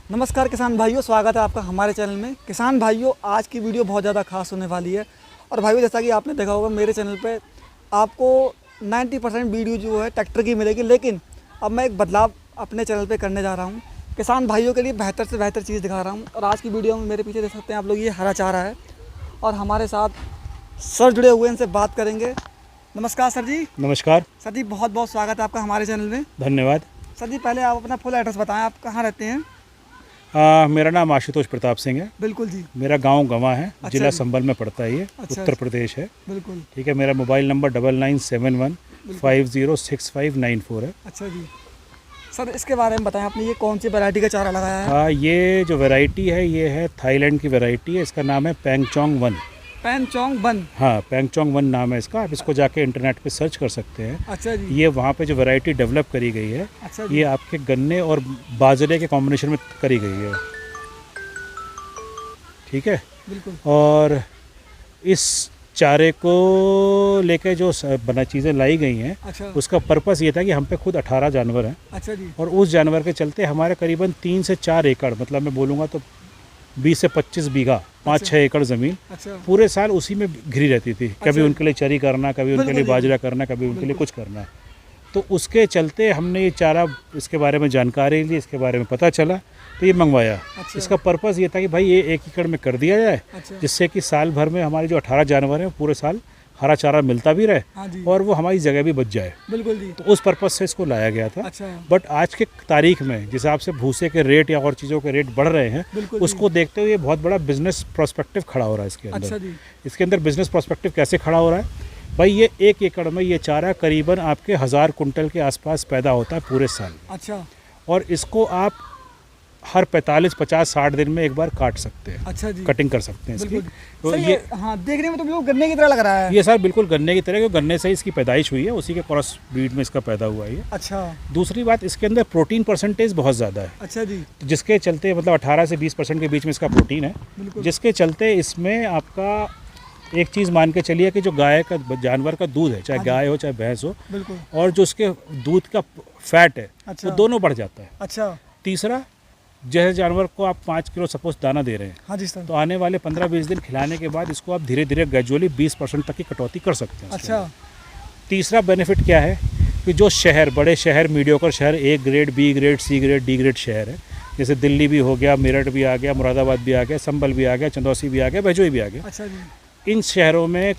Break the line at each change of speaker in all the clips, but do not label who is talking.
नमस्कार किसान भाइयों, स्वागत है आपका हमारे चैनल में। किसान भाइयों, आज की वीडियो बहुत ज़्यादा खास होने वाली है। और भाइयों, जैसा कि आपने देखा होगा मेरे चैनल पे आपको 90% वीडियो जो है ट्रैक्टर की मिलेगी, लेकिन अब मैं एक बदलाव अपने चैनल पे करने जा रहा हूँ। किसान भाइयों के लिए बेहतर से बेहतर चीज़ दिखा रहा हूँ। और आज की वीडियो में मेरे पीछे देख सकते हैं आप लोग, ये हरा चारा है और हमारे साथ सर जुड़े हुए हैं, इनसे बात करेंगे। नमस्कार सर जी।
नमस्कार
सर जी, बहुत बहुत स्वागत है आपका हमारे चैनल में।
धन्यवाद।
सर जी, पहले आप अपना फुल एड्रेस बताएं, आप कहाँ रहते हैं?
मेरा नाम आशुतोष प्रताप सिंह है।
बिल्कुल जी।
मेरा गांव गंवा है।
अच्छा
जिला
जी।
संभल में पड़ता है, ये
अच्छा
उत्तर प्रदेश है।
बिल्कुल।
ठीक है। मेरा मोबाइल नंबर 9971506594 है।
अच्छा जी। सर, इसके बारे में बताएं, आपने ये कौन सी वैरायटी का चारा लगाया है?
ये जो वैरायटी है ये है थाईलैंड की वैरायटी है। इसका नाम है पैंगचोंग 1।
पैंगचोंग 1।
हाँ, पैंगचोंग 1 नाम है इसका। आप इसको जाके इंटरनेट पे सर्च कर सकते हैं।
अच्छा जी।
ये वहाँ पे जो वैरायटी डेवलप करी गई है,
अच्छा जी।
ये आपके गन्ने और बाजरे के कॉम्बिनेशन में करी गई है। ठीक है।
बिल्कुल।
और इस चारे को लेके जो बना चीज़ें लाई गई हैं,
अच्छा।
उसका पर्पस ये था कि हम पे खुद 18 जानवर हैं।
अच्छा जी।
और उस जानवर के चलते हमारे करीबन 3 से 4 एकड़, मतलब मैं बोलूँगा तो 20 से 25 बीघा, 5-6 एकड़ ज़मीन
अच्छा।
पूरे साल उसी में घिरी रहती थी। कभी उनके लिए चरी करना, कभी उनके लिए
बिल्कुल,
बाजरा करना, कभी उनके लिए कुछ करना। तो उसके चलते हमने ये चारा, इसके बारे में जानकारी ली, इसके बारे में पता चला, तो ये मंगवाया।
अच्छा।
इसका पर्पस ये था कि भाई ये 1 एकड़ में कर दिया जाए,
अच्छा।
जिससे कि साल भर में हमारे जो 18 जानवर हैं पूरे साल हरा चारा मिलता भी रहे।
हाँ जी।
और वो हमारी जगह भी बच जाए।
बिल्कुल जी।
तो उस पर्पस से इसको लाया गया था।
अच्छा।
बट आज के तारीख में जिस हिसाब से भूसे के रेट या और चीज़ों के रेट बढ़ रहे हैं,
बिल्कुल
उसको देखते हुए ये बहुत बड़ा बिजनेस प्रोस्पेक्टिव खड़ा हो रहा है इसके अंदर।
अच्छा जी।
इसके अंदर बिजनेस प्रोस्पेक्टिव कैसे खड़ा हो रहा है भाई? ये 1 एकड़ में ये चारा करीबन आपके 1000 कुंटल के आसपास पैदा होता है पूरे साल।
अच्छा।
और इसको आप हर 45, 50, 60 दिन में एक बार काट सकते हैं।
अच्छा जी।
कटिंग कर सकते हैं इसकी।
बिल्कुल।
तो
सर, ये हाँ, देखने में तो बिल्कुल गन्ने की तरह लग रहा है।
ये सर बिल्कुल गन्ने की तरह, क्योंकि गन्ने से इसकी पैदाइश हुई है, उसी के क्रॉस ब्रीड में इसका पैदा हुआ है ये।
अच्छा।
दूसरी बात, इसके अंदर प्रोटीन परसेंटेज बहुत ज़्यादा है।
अच्छा जी।
जिसके चलते मतलब 18 से 20% के बीच में इसका प्रोटीन है।
बिल्कुल।
जिसके चलते इसमें आपका एक चीज़ मान के चलिए कि जो गाय का, जानवर का दूध है, चाहे गाय हो चाहे भैंस हो,
बिल्कुल।
और जो उसके दूध का फैट है,
अच्छा।
वो दोनों बढ़ जाता है।
अच्छा।
तीसरा, जैसे जानवर को आप 5 किलो सपोज दाना दे रहे हैं,
हाँ जी सर।
तो आने वाले 15-20 दिन खिलाने के बाद इसको आप धीरे धीरे ग्रेजुअली 20% तक की कटौती कर सकते हैं।
अच्छा।
तीसरा बेनिफिट क्या है कि जो शहर, बड़े शहर, मीडियोकर शहर, A grade, B grade, C grade, D grade शहर है, जैसे दिल्ली भी हो गया, मेरठ भी आ गया, मुरादाबाद भी आ गया, संभल भी आ गया, चंदौसी भी आ गया, भजोई भी आ गया।
अच्छा जी।
इन शहरों में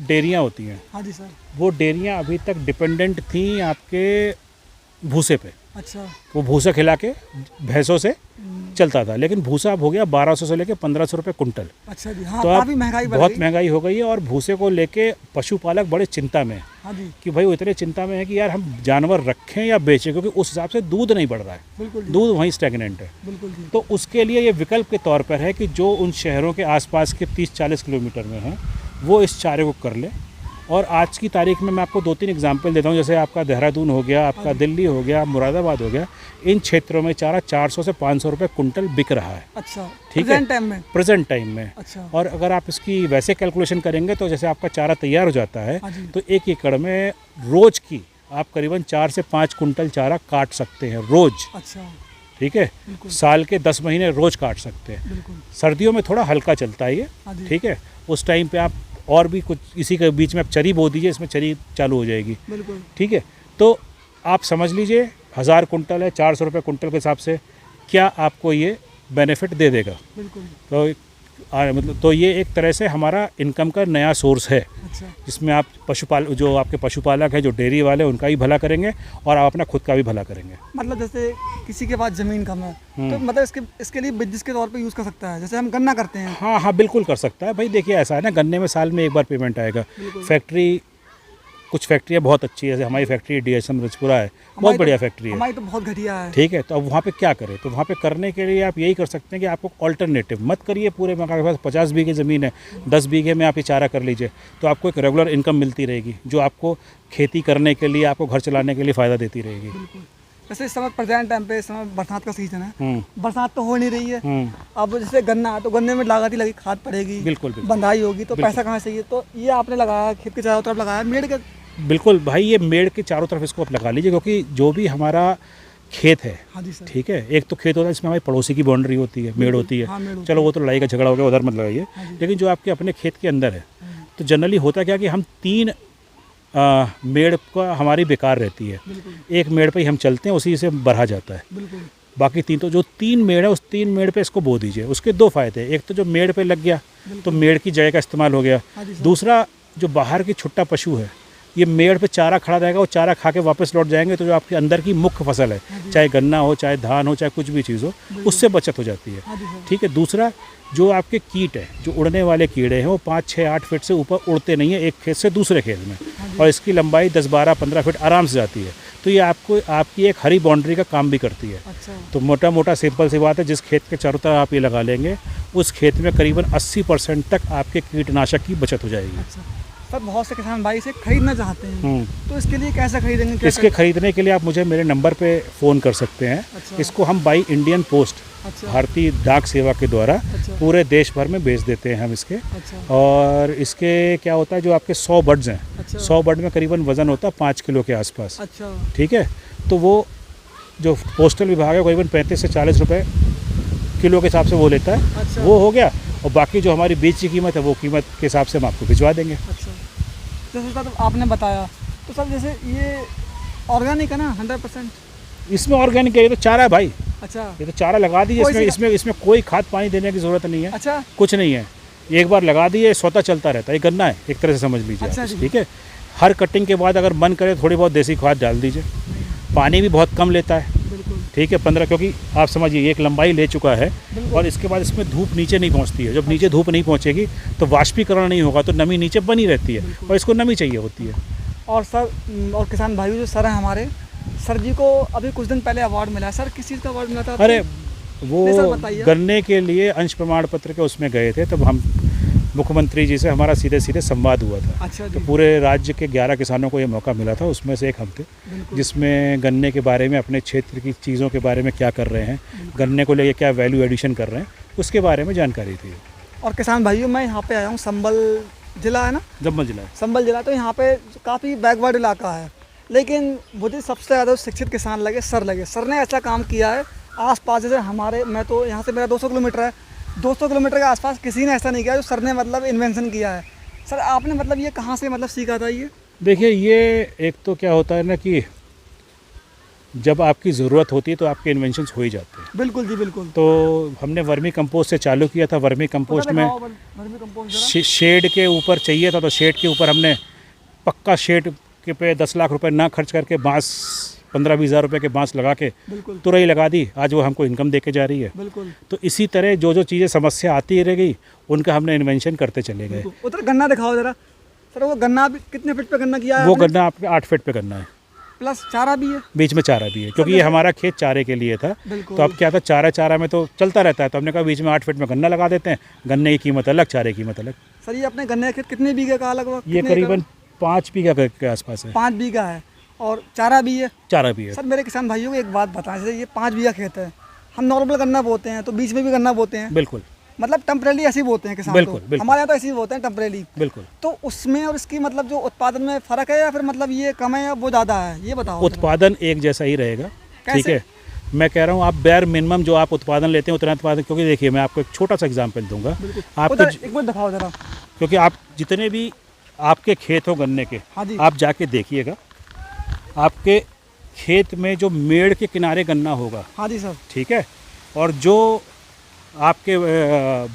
डेयरियाँ होती हैं।
हाँ जी सर।
वो डेयरियाँ अभी तक डिपेंडेंट थी आपके भूसे पे।
अच्छा।
वो भूसा खिला के भैंसों से चलता था, लेकिन भूसा अब हो गया 1200 से लेके 1500 रुपये कुंटल।
अच्छा जी। हाँ,
तो
काफ़ी महंगाई बढ़
बहुत
गई।
महंगाई हो गई है। और भूसे को लेके पशुपालक बड़े चिंता में है
हाँ जी।
कि भाई वो इतने चिंता में है कि यार हम जानवर रखें या बेचें, क्योंकि उस हिसाब से दूध नहीं बढ़ रहा है।
बिल्कुल जी।
दूध वहीं स्टैग्नेंट है।
बिल्कुल जी।
तो उसके लिए ये विकल्प के तौर पर है कि जो उन शहरों के आसपास के 30-40 किलोमीटर में हैं, वो इस चारे को कर लें। और आज की तारीख में मैं आपको 2-3 एग्जाम्पल देता हूँ। जैसे आपका देहरादून हो गया, आपका दिल्ली हो गया, मुरादाबाद हो गया, इन क्षेत्रों में चारा 400 से 500 रुपये कुंटल बिक रहा है।
अच्छा।
ठीक है,
प्रेजेंट टाइम में।
प्रेजेंट टाइम में।
अच्छा।
और अगर आप इसकी वैसे कैलकुलेशन करेंगे तो जैसे आपका चारा तैयार हो जाता है,
हाँ जी।
तो 1 एकड़ में रोज़ की आप करीबन 4 से 5 कुंटल चारा काट सकते हैं रोज़।
अच्छा।
ठीक है।
बिल्कुल।
साल के 10 महीने रोज़ काट सकते हैं।
बिल्कुल।
सर्दियों में थोड़ा हल्का चलता है ये।
हाँ जी।
ठीक है। उस टाइम पे आप और भी कुछ इसी के बीच में आप चरी बो दीजिए, इसमें चरी चालू हो जाएगी।
बिल्कुल।
ठीक है। तो आप समझ लीजिए 1000 कुंटल है, 400 रुपये कुंटल के हिसाब से क्या आपको ये बेनिफिट दे देगा।
बिल्कुल।
तो मतलब तो ये एक तरह से हमारा इनकम का नया सोर्स है,
अच्छा।
जिसमें आप जो आपके पशुपालक हैं, जो डेयरी वाले, उनका भी भला करेंगे और आप अपना खुद का भी भला करेंगे।
मतलब जैसे किसी के पास ज़मीन कम है, तो मतलब इसके लिए बिजनेस के तौर पे यूज़ कर सकता है, जैसे हम गन्ना करते हैं।
हाँ हाँ, बिल्कुल कर सकता है भाई। देखिए ऐसा है ना, गन्ने में साल में एक बार पेमेंट आएगा। फैक्ट्री, कुछ फैक्ट्रियाँ बहुत अच्छी है, जैसे हमारी फैक्ट्री DSM रजपुरा है, बहुत बढ़िया फैक्ट्री है।
हमारी तो बहुत घटिया है।
ठीक है। तो अब वहाँ पे क्या करें? तो वहाँ पे करने के लिए आप यही कर सकते हैं कि आपको ऑल्टरनेटिव मत करिए। पूरे में आपके पास 50 बीघे ज़मीन है, 10 बीघे में आप ये चारा कर लीजिए, तो आपको एक रेगुलर इनकम मिलती रहेगी, जो आपको खेती करने के लिए, आपको घर चलाने के लिए फ़ायदा देती रहेगी।
बिल्कुल। जैसे इस समय प्रेजेंट टाइम पे, इस समय बरसात का सीजन है, बरसात तो हो नहीं रही है। अब जैसे गन्ना है तो गन्ने में लागत ही लगी, खाद पड़ेगी,
बिल्कुल
बंधाई होगी, तो पैसा कहाँ से? ये तो ये आपने लगाया, खेत के चारों तरफ लगाया, मेड़ के।
बिल्कुल भाई, ये मेड़ के चारों तरफ इसको आप लगा लीजिए, क्योंकि जो भी हमारा खेत है,
हाँ जी सर।
ठीक है, एक तो खेत होता है जिसमें हमारी पड़ोसी की बाउंड्री होती है, मेड़ होती है,
हाँ, मेड़ होती
चलो वो तो लड़ाई का झगड़ा हो गया, उधर मत लगाइए।
हाँ जी।
लेकिन जो आपके अपने खेत के अंदर है, तो जनरली होता क्या कि हम 3 मेड़ का हमारी बेकार रहती है,
बिल्कुल
एक मेड़ पे ही हम चलते हैं, उसी से बढ़ा जाता है।
बिल्कुल।
बाकी 3 तो जो 3 मेड़ है उस 3 मेड़ पे इसको बो दीजिए। उसके 2 फायदे हैं, एक तो जो मेड़ पे लग गया तो मेड़ की जगह का इस्तेमाल हो गया,
हाँ जी सर।
दूसरा जो बाहर की छुट्टा पशु है ये मेड़ पे चारा खड़ा रहेगा, वो चारा खा के वापस लौट जाएंगे, तो जो आपके अंदर की मुख्य फसल है, चाहे गन्ना हो, चाहे धान हो, चाहे कुछ भी चीज़ हो, उससे बचत हो जाती है,
हाँ जी सर।
ठीक है। दूसरा जो आपके कीट है, जो उड़ने वाले कीड़े हैं, वो 5, 6, 8 फीट से ऊपर उड़ते नहीं है एक खेत से दूसरे खेत में, और इसकी लंबाई 10, 12, 15 फीट आराम से जाती है, तो ये आपकी एक हरी बाउंड्री का काम भी करती है।
अच्छा।
तो मोटा मोटा सिंपल सी बात है, जिस खेत के चारों तरफ आप ये लगा लेंगे, उस खेत में करीबन 80% तक आपके कीटनाशक की बचत हो जाएगी।
अच्छा सर, बहुत से किसान भाई इसे खरीदना चाहते हैं, तो इसके लिए कैसे खरीदेंगे? क्या
इसके खरीदने के लिए आप मुझे मेरे नंबर पे फ़ोन कर सकते हैं।
अच्छा।
इसको हम बाई इंडियन पोस्ट,
अच्छा।
भारतीय डाक सेवा के द्वारा
अच्छा।
पूरे देश भर में भेज देते हैं हम इसके।
अच्छा।
और इसके क्या होता है, जो आपके 100 बर्ड्स हैं,
अच्छा।
100 बर्ड में करीबन वज़न होता है 5 किलो के आसपास,
अच्छा।
ठीक है। तो वो जो पोस्टल विभाग है करीबन 35 से 40 रुपये किलो के हिसाब से वो लेता है।
अच्छा।
वो हो गया, और बाकी जो हमारी बीज की कीमत है वो कीमत के हिसाब से हम आपको भिजवा देंगे।
अच्छा, जैसे सर आपने बताया, तो सर जैसे ये ऑर्गेनिक है ना 100%?
इसमें ऑर्गेनिक है, ये तो चारा है भाई,
अच्छा।
ये तो चारा लगा दीजिए,
कोई
इसमें
सी-
इसमें इसमें कोई खाद पानी देने की ज़रूरत नहीं है,
अच्छा।
कुछ नहीं है। एक बार लगा दिए स्वतः चलता रहता है, ये गन्ना है एक तरह से समझ लीजिए
अच्छा
आप,
जी।
ठीक है। हर कटिंग के बाद अगर मन करे थोड़ी बहुत देसी खाद डाल दीजिए, पानी भी बहुत कम लेता है,
बिल्कुल
ठीक है। 15, क्योंकि आप समझिए एक लंबाई ले चुका है,
बिल्कुल।
और इसके बाद इसमें धूप नीचे नहीं पहुंचती है। जब नीचे धूप नहीं पहुंचेगी तो वाष्पीकरण नहीं होगा, तो नमी नीचे बनी रहती है, और इसको नमी चाहिए होती है।
और सर, और किसान भाई जो सर हैं हमारे, सर जी को अभी कुछ दिन पहले अवार्ड मिला है। सर किस चीज़ का अवार्ड मिला था आपको?
अरे
नहीं सर,
वो
बताइए।
गन्ने के लिए अंश प्रमाण पत्र के उसमें गए थे, तब हम मुख्यमंत्री जी से हमारा सीधे सीधे संवाद हुआ था।
अच्छा
तो
जी।
पूरे राज्य के 11 किसानों को ये मौका मिला था, उसमें से एक हम थे,
बिल्कुल।
जिसमें गन्ने के बारे में, अपने क्षेत्र की चीज़ों के बारे में क्या कर रहे हैं, गन्ने को लेकर क्या वैल्यू एडिशन कर रहे हैं, उसके बारे में जानकारी थी।
और किसान भाइयों, मैं यहाँ पे आया हूँ, संभल जिला है ना,
जम्मू जिला है।
संभल जिला, तो यहाँ पे काफ़ी बैकवर्ड इलाका है, लेकिन मुझे सबसे ज़्यादा शिक्षित किसान लगे सर ने ऐसा काम किया है। आसपास जैसे हमारे, मैं तो यहाँ से मेरा 200 किलोमीटर है, 200 किलोमीटर के आसपास किसी ने ऐसा नहीं किया जो सर ने मतलब इन्वेंशन किया है। सर आपने मतलब ये कहाँ से मतलब सीखा था ये?
देखिए, ये एक तो क्या होता है ना कि जब आपकी ज़रूरत होती है तो आपके इन्वेंशंस हो ही जाते हैं।
बिल्कुल जी, बिल्कुल।
तो हमने वर्मी कंपोस्ट से चालू किया था। वर्मी कंपोस्ट में
वर्मी कंपोस्ट जरा।
शेड के ऊपर चाहिए था, तो शेड के ऊपर हमने पक्का शेड के पे 10 लाख रुपए ना खर्च करके बांस 15-20 हज़ार रुपए के बांस लगा के
बिल्कुल
तुरई लगा दी। आज वो हमको इनकम दे के जा रही है।
बिल्कुल
तो इसी तरह जो जो चीज़ें समस्या आती ही रह गई, उनका हमने इन्वेंशन करते चले गए।
बिल्कुल। उधर गन्ना दिखाओ जरा सर। वो गन्ना भी कितने फीट पे गन्ना किया है
वो
आपने?
गन्ना आपके 8 फीट पे गन्ना है,
प्लस चारा भी है।
बीच में चारा भी है, क्योंकि ये हमारा खेत चारे के लिए था।
बिल्कुल।
तो अब क्या था, चारा में तो चलता रहता है, तो हमने कहा बीच में 8 फीट में गन्ना लगा देते हैं। गन्ने की कीमत अलग, चारे की कीमत अलग।
सर ये अपने गन्ने का खेत कितने बीघे का लगभग?
ये करीबन 5 बीघा के आसपास है।
5 बीघा है, और चारा भी है।
चारा भी है।
सर मेरे किसान भाइयों को एक बात बताएं, जैसे ये 5 बीघा खेत है, हम नॉर्मल गन्ना बोते हैं तो बीच में भी गन्ना बोते हैं,
बिल्कुल
मतलब टेम्परेली ऐसे ही बोते हैं किसान।
बिल्कुल,
तो
बिल्कुल।
हमारे यहाँ तो ऐसे ही बोते हैं टेम्परेली।
बिल्कुल।
तो उसमें और इसकी मतलब जो उत्पादन में फ़र्क है, या फिर मतलब ये कम है या वो ज़्यादा है, ये बताओ।
उत्पादन एक जैसा ही रहेगा, ठीक
कैसे?
है। मैं कह रहा हूँ आप बेयर मिनिमम जो आप उत्पादन लेते हैं उतना उत्पादन, क्योंकि देखिए मैं आपको एक छोटा सा एग्जांपल दूंगा। आपके
उधर एक मिनट दिखाओ जरा।
क्योंकि आप जितने भी आपके खेत हो गन्ने के,
हाँ जी।
आप जाके देखिएगा, आपके खेत में जो मेड़ के किनारे गन्ना होगा,
हाँ जी सर।
ठीक है, और जो आपके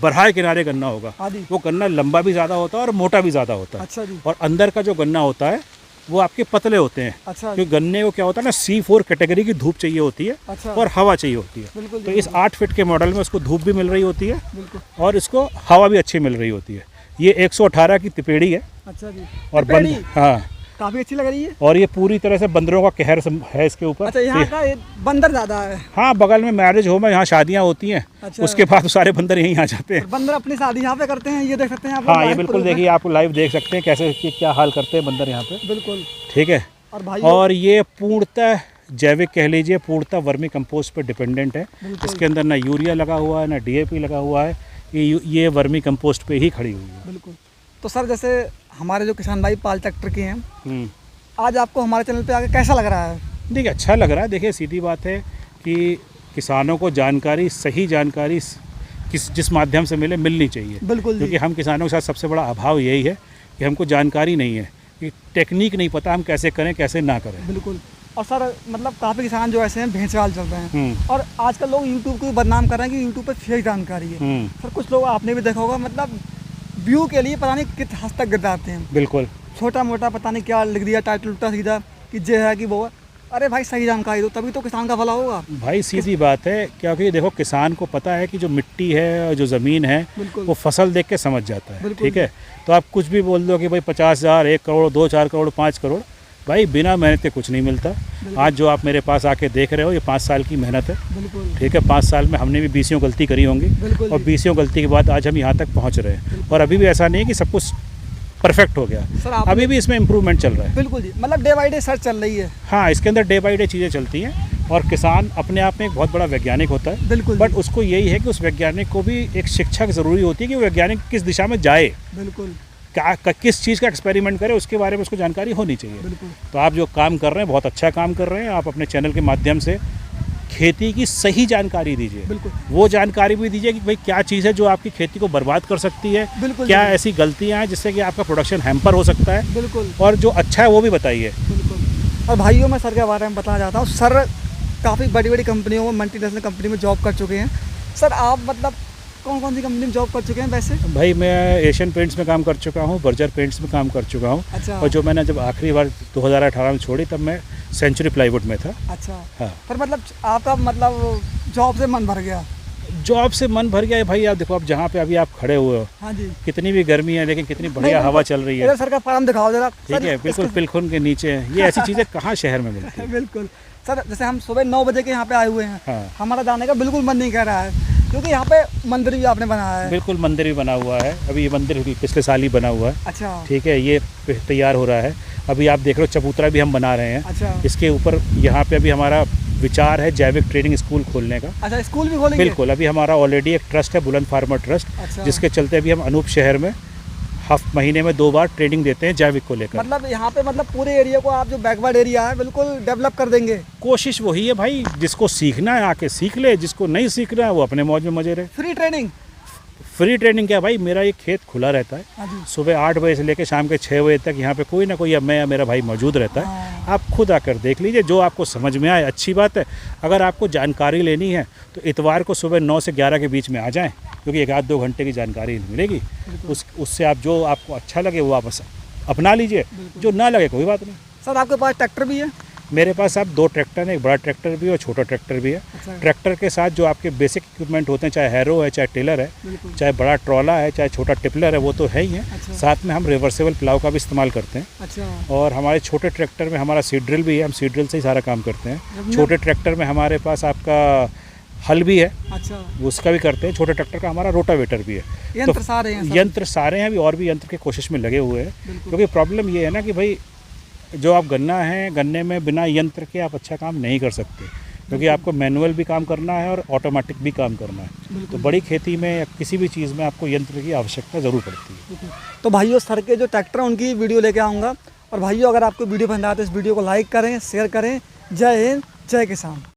बरहा किनारे गन्ना होगा,
हाँ जी।
वो गन्ना लंबा भी ज़्यादा होता है और मोटा भी ज़्यादा होता है।
अच्छा जी।
और अंदर का जो गन्ना होता है वो आपके पतले होते हैं,
अच्छा जी।
क्योंकि गन्ने को क्या होता है ना, C4 कैटेगरी की धूप चाहिए होती है
अच्छा।
और हवा चाहिए होती है।
बिल्कुल
तो इस 8 फीट के मॉडल में उसको धूप भी मिल रही होती है
बिल्कुल।
और इसको हवा भी अच्छी मिल रही होती है। ये 118 की तिपेड़ी है
अच्छा जी।
और
तिपेड़ी?
हाँ,
काफ़ी अच्छी लग रही है।
और ये पूरी तरह से बंदरों का कहर है इसके ऊपर।
अच्छा, यहाँ
तो
का ये बंदर ज़्यादा है।
हाँ, बगल में मैरिज होम है, यहाँ शादियाँ होती हैं।
अच्छा।
उसके बाद सारे बंदर यहीं आ जाते हैं।
बंदर अपनी शादी यहाँ पे करते हैं, ये देख सकते हैं आप।
हाँ, ये
live
बिल्कुल
proof है।
देखिए, आप लाइव देख सकते हैं कैसे क्या हाल करते हैं बंदर यहाँ पे,
बिल्कुल।
ठीक है।
और भाई
और ये पूर्णतः जैविक कह लीजिए, पूर्णतः वर्मी कंपोस्ट पर डिपेंडेंट है।
बिल्कुल।
इसके अंदर ना यूरिया लगा हुआ है, ना DAP लगा हुआ है, ये वर्मी कंपोस्ट पे ही खड़ी हुई है।
बिल्कुल। तो सर जैसे हमारे जो किसान भाई पाल ट्रैक्टर के हैं,
हम्म।
आज आपको हमारे चैनल पे आके कैसा लग रहा है?
देखिए अच्छा लग रहा है। देखिए सीधी बात है कि किसानों को जानकारी, सही जानकारी जिस माध्यम से मिलनी चाहिए।
बिल्कुल जी।
क्योंकि हम किसानों के साथ सबसे बड़ा अभाव यही है कि हमको जानकारी नहीं है, कि टेक्निक नहीं पता हम कैसे करें कैसे ना करें।
बिल्कुल। और सर मतलब काफ़ी किसान जो ऐसे हैं भैंसवाल चल रहे हैं, और आजकल लोग यूट्यूब को भी बदनाम कर रहे हैं कि यूट्यूब पे फेक जानकारी है। सर कुछ लोग आपने भी देखा होगा, मतलब व्यू के लिए पता नहीं किस हद तक गिरदाते हैं।
बिल्कुल।
छोटा मोटा पता नहीं क्या लिख दिया, टाइटल उल्टा सीधा कि जे है कि वो है। अरे भाई सही जानकारी दो, तभी तो किसान का भला होगा।
भाई सीधी बात है, क्योंकि देखो किसान को पता है कि जो मिट्टी है और जो ज़मीन है वो फसल देख के समझ जाता है। ठीक है, तो आप कुछ भी बोल दो कि भाई 50,000, 1 करोड़, 2-4 करोड़, 5 करोड़, भाई बिना मेहनत के कुछ नहीं मिलता। आज जो आप मेरे पास आके देख रहे हो ये 5 साल की मेहनत है। ठीक है, 5 साल में हमने भी 20 गलती करी होंगी, और 20 गलती के बाद आज हम यहाँ तक पहुँच रहे हैं। और अभी भी ऐसा नहीं है कि सब कुछ परफेक्ट हो गया, अभी भी इसमें इम्प्रूवमेंट चल रहा है।
बिल्कुल जी, मतलब डे बाई डे सर्च चल रही है।
हाँ, इसके अंदर डे बाई डे चीज़ें चलती हैं, और किसान अपने आप में एक बहुत बड़ा वैज्ञानिक होता है।
बिल्कुल।
बट उसको यही है कि उस वैज्ञानिक को भी एक शिक्षक ज़रूरी होती है कि वो वैज्ञानिक किस दिशा में जाए,
बिल्कुल,
किस चीज़ का एक्सपेरिमेंट करे, उसके बारे में उसको जानकारी होनी चाहिए।
बिल्कुल।
तो आप जो काम कर रहे हैं बहुत अच्छा काम कर रहे हैं। आप अपने चैनल के माध्यम से खेती की सही जानकारी दीजिए।
बिल्कुल।
वो जानकारी भी दीजिए कि भाई क्या चीज़ है जो आपकी खेती को बर्बाद कर सकती है।
बिल्कुल।
क्या ऐसी गलतियाँ हैं जिससे कि आपका प्रोडक्शन हैम्पर हो सकता है।
बिल्कुल।
और जो अच्छा है वो भी बताइए।
बिल्कुल। और भाइयों मैं सर के बारे में बताना चाहता हूँ। सर काफ़ी बड़ी बड़ी कंपनियों में, मल्टीनेशनल कंपनी में जॉब कर चुके हैं। सर आप मतलब कौन कौन सी कंपनी में जॉब कर चुके हैं वैसे?
भाई मैं एशियन पेंट्स में काम कर चुका हूँ, बर्जर पेंट्स में काम कर चुका हूँ।
अच्छा।
और जो मैंने जब आखिरी बार 2018 में छोड़ी तब मैं सेंचुरी प्लाईवुड में था।
अच्छा।
हाँ।
पर मतलब आपका मतलब जॉब से मन भर गया?
जॉब से मन भर गया है भाई। आप देखो, आप जहाँ पे अभी आप खड़े हुए हो,
हाँ जी,
कितनी भी गर्मी है लेकिन कितनी बढ़िया हवा चल रही है।
इधर सर का फार्म दिखाओ जरा।
ठीक है, बिल्कुल पिलखुन के नीचे है। ये ऐसी चीज़ें कहाँ शहर में मिलती है।
बिल्कुल सर, जैसे हम सुबह 9 बजे के यहाँ पे आए हुए हैं।
हाँ।
हमारा जाने का बिल्कुल मन नहीं कर रहा है, क्योंकि यहाँ पे मंदिर भी आपने बनाया है।
बिल्कुल, मंदिर भी बना हुआ है। अभी ये मंदिर पिछले साल ही बना हुआ है।
अच्छा।
ठीक है, ये तैयार हो रहा है। अभी आप देख रहे हो चबूतरा भी हम बना रहे हैं।
अच्छा।
इसके ऊपर यहाँ पे अभी हमारा विचार है जैविक ट्रेनिंग स्कूल खोलने का।
अच्छा, स्कूल भी खोलेंगे?
बिल्कुल, अभी हमारा ऑलरेडी एक ट्रस्ट है, बुलंद फार्मर ट्रस्ट।
अच्छा।
जिसके चलते अभी हम अनूप शहर में महीने में 2 बार ट्रेनिंग देते हैं जैविक को लेकर।
मतलब यहाँ पे मतलब पूरे एरिया को आप जो बैकवर्ड एरिया है बिल्कुल डेवलप कर देंगे।
कोशिश वही है भाई, जिसको सीखना है आके सीख ले, जिसको नहीं सीखना है वो अपने मौज में मजे रहे।
Free training?
फ्री ट्रेनिंग क्या भाई, मेरा ये खेत खुला रहता है।
हाँ जी।
सुबह 8 बजे से लेकर शाम के 6 बजे तक यहाँ पे कोई ना कोई मैं या मेरा भाई मौजूद रहता है।
हाँ।
आप खुद आकर देख लीजिए, जो आपको समझ में आए अच्छी बात है। अगर आपको जानकारी लेनी है तो इतवार को सुबह 9 से 11 के बीच में आ जाएं, क्योंकि 1-2 घंटे की जानकारी मिलेगी। उससे आप जो आपको अच्छा लगे वो आप अपना लीजिए, जो ना लगे कोई बात नहीं।
सर आपके पास ट्रैक्टर भी है?
मेरे पास आप 2 ट्रैक्टर हैं, एक बड़ा ट्रैक्टर भी है और छोटा ट्रैक्टर भी है।
अच्छा।
ट्रैक्टर के साथ जो आपके बेसिक इक्विपमेंट होते हैं, चाहे हैरो है, चाहे टेलर है, चाहे बड़ा ट्रॉला है, चाहे छोटा टिपलर है, वो तो है ही है।
अच्छा।
साथ में हम रिवर्सेबल प्लाव का भी इस्तेमाल करते हैं।
अच्छा।
और हमारे छोटे ट्रैक्टर में हमारा सीड ड्रिल भी है, हम सीड ड्रिल से ही सारा काम करते हैं। छोटे ट्रैक्टर में हमारे पास आपका हल भी है।
अच्छा।
उसका भी करते हैं। छोटे ट्रैक्टर का हमारा रोटावेटर भी है।
यंत्र सारे हैं सर?
यंत्र सारे हैं, अभी और भी यंत्र की कोशिश में लगे हुए हैं। क्योंकि प्रॉब्लम ये है ना कि भाई जो आप गन्ना है, गन्ने में बिना यंत्र के आप अच्छा काम नहीं कर सकते, क्योंकि आपको मैनुअल भी काम करना है और ऑटोमेटिक भी काम करना है। तो बड़ी खेती में या किसी भी चीज़ में आपको यंत्र की आवश्यकता ज़रूर पड़ती है।
तो भाइयों सर के जो ट्रैक्टर हैं उनकी वीडियो लेके आऊँगा। और भाइयों अगर आपको वीडियो पसंद आए तो इस वीडियो को लाइक करें, शेयर करें। जय हिंद, जय किसान।